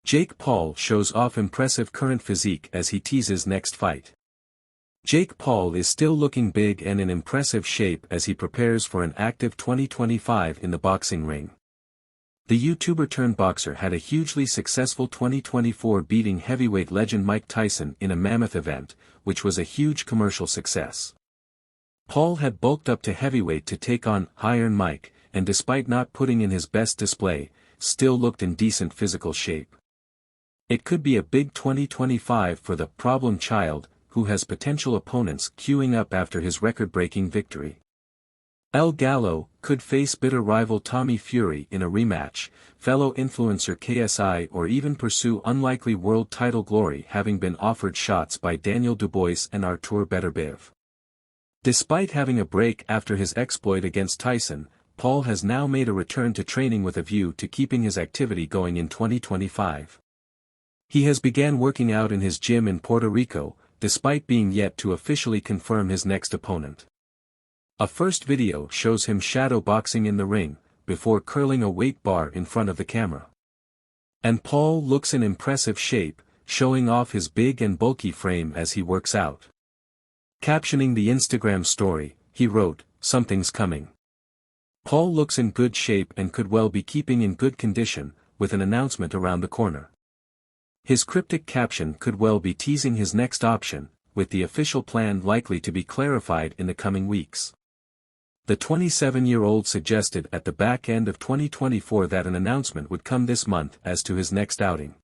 Jake Paul shows off impressive current physique as he teases next fight. Jake Paul is still looking big and in impressive shape as he prepares for an active 2025 in the boxing ring. The YouTuber-turned-boxer had a hugely successful 2024 beating heavyweight legend Mike Tyson in a mammoth event, which was a huge commercial success. Paul had bulked up to heavyweight to take on Iron Mike, and despite not putting in his best display, still looked in decent physical shape. It could be a big 2025 for the problem child, who has potential opponents queuing up after his record-breaking victory. El Gallo could face bitter rival Tommy Fury in a rematch, fellow influencer KSI, or even pursue unlikely world title glory, having been offered shots by Daniel Dubois and Artur Beterbiev. Despite having a break after his exploit against Tyson, Paul has now made a return to training with a view to keeping his activity going in 2025. He has began working out in his gym in Puerto Rico, despite being yet to officially confirm his next opponent. A first video shows him shadow boxing in the ring, before curling a weight bar in front of the camera. And Paul looks in impressive shape, showing off his big and bulky frame as he works out. Captioning the Instagram story, he wrote, "Something's coming." Paul looks in good shape and could well be keeping in good condition, with an announcement around the corner. His cryptic caption could well be teasing his next option, with the official plan likely to be clarified in the coming weeks. The 27-year-old suggested at the back end of 2024 that an announcement would come this month as to his next outing.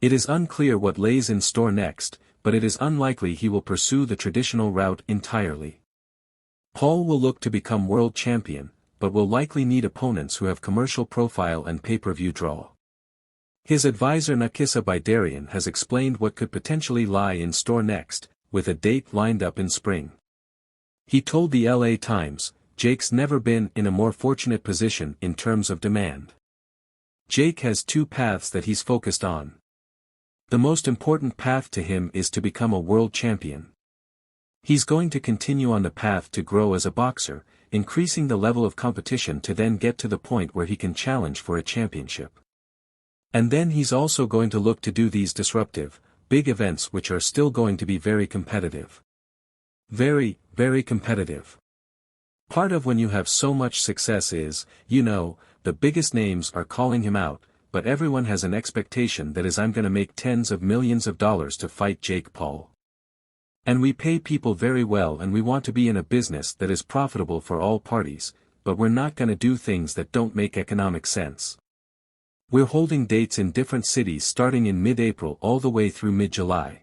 It is unclear what lays in store next, but it is unlikely he will pursue the traditional route entirely. Paul will look to become world champion, but will likely need opponents who have commercial profile and pay-per-view draw. His advisor Nakisa Bidarian has explained what could potentially lie in store next, with a date lined up in spring. He told the LA Times, "Jake's never been in a more fortunate position in terms of demand. Jake has two paths that he's focused on. The most important path to him is to become a world champion. He's going to continue on the path to grow as a boxer, increasing the level of competition to then get to the point where he can challenge for a championship. And then he's also going to look to do these disruptive, big events which are still going to be very competitive. Very, very competitive. Part of when you have so much success is, the biggest names are calling him out, but everyone has an expectation that is I'm gonna make tens of millions of dollars to fight Jake Paul. And we pay people very well and we want to be in a business that is profitable for all parties, but we're not gonna do things that don't make economic sense. We're holding dates in different cities starting in mid-April all the way through mid-July.